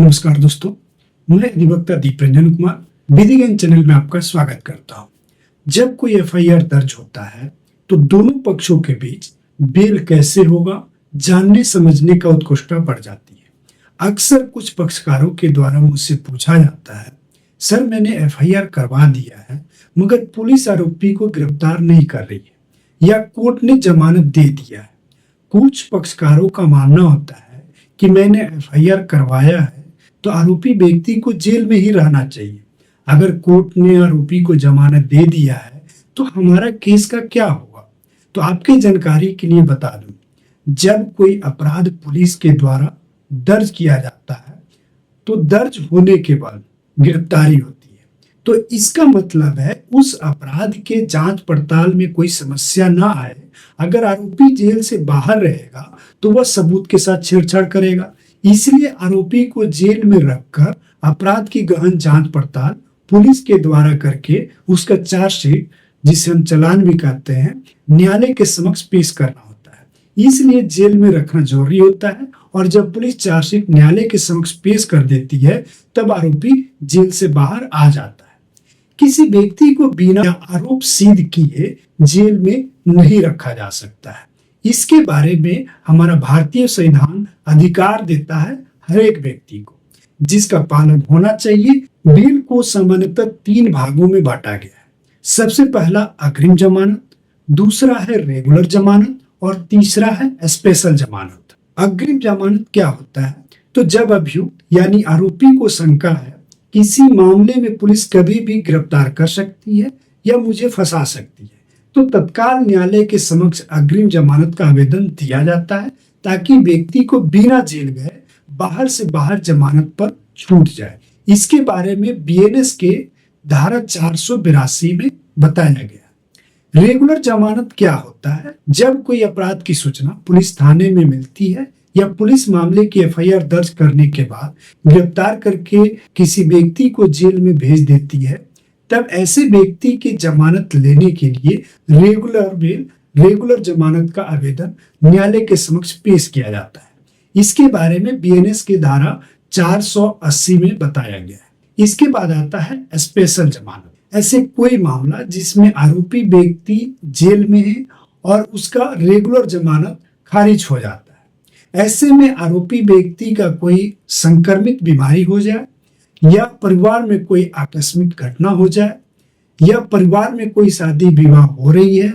नमस्कार दोस्तों, मैं अधिवक्ता दीप रंजन कुमार विधि ज्ञान चैनल में आपका स्वागत करता हूं। जब कोई एफआईआर दर्ज होता है तो दोनों पक्षों के बीच बेल कैसे होगा जानने समझने का उत्कंठा बढ़ जाती है। अक्सर कुछ पक्षकारों के द्वारा मुझसे पूछा जाता है, सर मैंने एफआईआर करवा दिया है मगर पुलिस आरोपी को गिरफ्तार नहीं कर रही है या कोर्ट ने जमानत दे दिया है। कुछ पक्षकारों का मानना होता है कि मैंने एफआईआर करवाया है तो आरोपी व्यक्ति को जेल में ही रहना चाहिए। अगर कोर्ट ने आरोपी को जमानत दे दिया है तो हमारा केस का क्या होगा? तो आपकी जानकारी के लिए बता दूं, जब कोई अपराध पुलिस के द्वारा दर्ज किया जाता है तो दर्ज होने के बाद गिरफ्तारी होती है, तो इसका मतलब है उस अपराध के जांच पड़ताल में कोई समस्या ना आए। अगर आरोपी जेल से बाहर रहेगा तो वह सबूत के साथ छेड़छाड़ करेगा, इसलिए आरोपी को जेल में रखकर अपराध की गहन जांच पड़ताल पुलिस के द्वारा करके उसका चार्जशीट, जिसे हम चालान भी कहते हैं, न्यायालय के समक्ष पेश करना होता है। इसलिए जेल में रखना जरूरी होता है और जब पुलिस चार्जशीट न्यायालय के समक्ष पेश कर देती है तब आरोपी जेल से बाहर आ जाता है। किसी व्यक्ति को बिना आरोप सिद्ध किए जेल में नहीं रखा जा सकता है। इसके बारे में हमारा भारतीय संविधान अधिकार देता है हर एक व्यक्ति को, जिसका पालन होना चाहिए। बिल को सामान्यतः 3 भागों में बांटा गया है। सबसे पहला अग्रिम जमानत, दूसरा है रेगुलर जमानत और तीसरा है स्पेशल जमानत। अग्रिम जमानत क्या होता है? तो जब अभियुक्त यानी आरोपी को शंका है किसी मामले में पुलिस कभी भी गिरफ्तार कर सकती है या मुझे फंसा सकती है, तो तत्काल न्यायालय के समक्ष अग्रिम जमानत का आवेदन दिया जाता है ताकि व्यक्ति को बिना जेल गए बाहर से बाहर जमानत पर छूट जाए। इसके बारे में बीएनएस के धारा 482 में बताया गया। रेगुलर जमानत क्या होता है? जब कोई अपराध की सूचना पुलिस थाने में मिलती है या पुलिस मामले की एफआईआर दर्ज करने के बाद गिरफ्तार करके किसी व्यक्ति को जेल में भेज देती है, तब ऐसे व्यक्ति की जमानत लेने के लिए रेगुलर जमानत का आवेदन न्यायालय के समक्ष पेश किया जाता है। इसके बारे में बीएनएस की धारा 480 में बताया गया है। इसके बाद आता है स्पेशल जमानत। ऐसे कोई मामला जिसमें आरोपी व्यक्ति जेल में है और उसका रेगुलर जमानत खारिज हो जाता है। ऐसे में आरोपी व्यक्ति का कोई संक्रमित बीमारी हो जाए या परिवार में कोई आकस्मिक घटना हो जाए या परिवार में कोई शादी विवाह हो रही है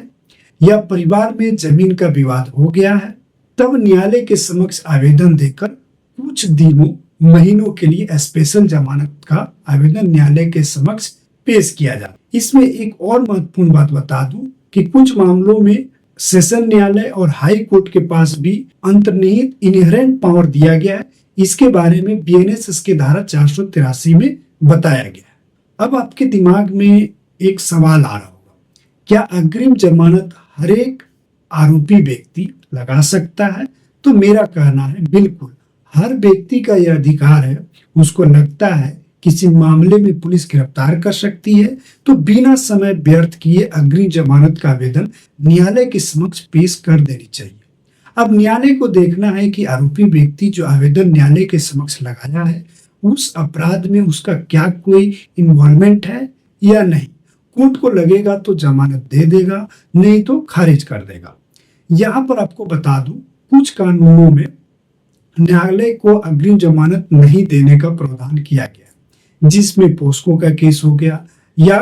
या परिवार में जमीन का विवाद हो गया है, तब न्यायालय के समक्ष आवेदन देकर कुछ दिनों महीनों के लिए स्पेशल जमानत का आवेदन न्यायालय के समक्ष पेश किया जाता है। इसमें एक और महत्वपूर्ण बात बता दूं कि कुछ मामलों में सेशन न्यायालय और हाई कोर्ट के पास भी अंतर्निहित इनहेरेंट पावर दिया गया है। इसके बारे में बीएनएस के धारा 483 में बताया गया है। अब आपके दिमाग में एक सवाल आ रहा होगा, क्या अग्रिम जमानत हर एक आरोपी व्यक्ति लगा सकता है? तो मेरा कहना है बिल्कुल, हर व्यक्ति का यह अधिकार है। उसको लगता है किसी मामले में पुलिस गिरफ्तार कर सकती है तो बिना समय व्यर्थ किए अग्रिम जमानत का आवेदन न्यायालय के समक्ष पेश कर देनी चाहिए। अब न्यायालय को देखना है कि आरोपी व्यक्ति जो आवेदन न्यायालय के समक्ष लगाया है उस अपराध में उसका क्या कोई इन्वॉल्वमेंट है या नहीं। कोर्ट को लगेगा तो जमानत दे देगा, नहीं तो खारिज कर देगा। यहाँ पर आपको बता दूं, कुछ कानूनों में न्यायालय को अग्रिम जमानत नहीं देने का प्रावधान किया गया, जिसमें पोस्को का केस हो गया या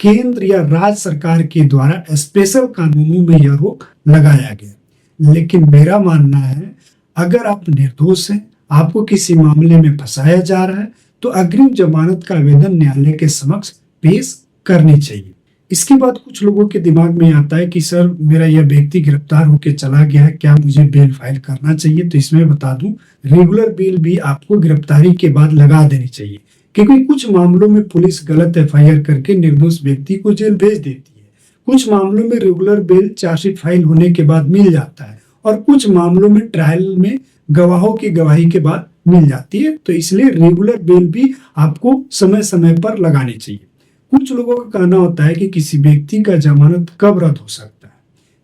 केंद्र या राज्य सरकार के द्वारा स्पेशल कानूनों में यह रोक लगाया गया। लेकिन मेरा मानना है अगर आप निर्दोष हैं, आपको किसी मामले में फंसाया जा रहा है, तो अग्रिम जमानत का आवेदन न्यायालय के समक्ष पेश करनी चाहिए। इसके बाद कुछ लोगों के दिमाग में आता है कि सर मेरा यह व्यक्ति गिरफ्तार होकर चला गया है, क्या मुझे बेल फाइल करना चाहिए? तो इसमें बता दूं, रेगुलर बेल भी आपको गिरफ्तारी के बाद लगा देनी चाहिए, क्योंकि कुछ मामलों में पुलिस गलत एफआईआर करके निर्दोष व्यक्ति को जेल भेज देती है। कुछ मामलों में रेगुलर बेल चार्जशीट फाइल होने के बाद मिल जाता है और कुछ मामलों में ट्रायल में गवाहों की गवाही के बाद मिल जाती है। तो इसलिए रेगुलर बेल भी आपको समय समय पर लगानी चाहिए। कुछ लोगों का कहना होता है कि किसी व्यक्ति का जमानत कब रद्द हो सकता है,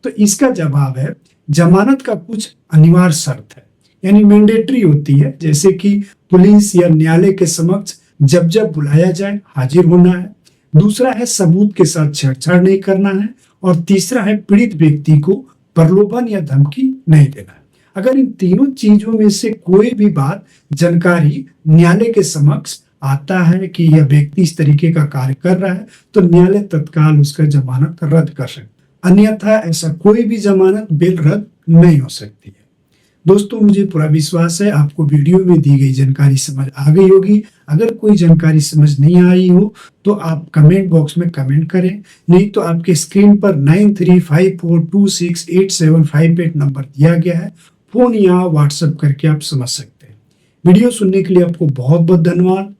तो इसका जवाब है जमानत का कुछ अनिवार्य शर्त है, यानी मैंडेटरी होती है, जैसे कि पुलिस या न्यायालय के समक्ष जब जब बुलाया जाए हाजिर होना है। दूसरा है सबूत के साथ छेड़छाड़ नहीं करना है। और तीसरा है पीड़ित व्यक्ति को प्रलोभन या धमकी नहीं देना है। अगर इन तीनों चीजों में से कोई भी बात जानकारी न्यायालय के समक्ष आता है कि यह व्यक्ति इस तरीके का कार्य कर रहा है, तो न्यायालय तत्काल उसका जमानत रद्द कर सकता है। अन्यथा ऐसा कोई भी जमानत बेल रद्द नहीं हो सकती है। दोस्तों, मुझे पूरा विश्वास है आपको वीडियो में दी गई जानकारी समझ आ गई होगी। अगर कोई जानकारी समझ नहीं आई हो तो आप कमेंट बॉक्स में कमेंट करें, नहीं तो आपके स्क्रीन पर 9354268758 नंबर दिया गया है। फोन या व्हाट्सएप करके आप समझ सकते हैं। वीडियो सुनने के लिए आपको बहुत बहुत धन्यवाद।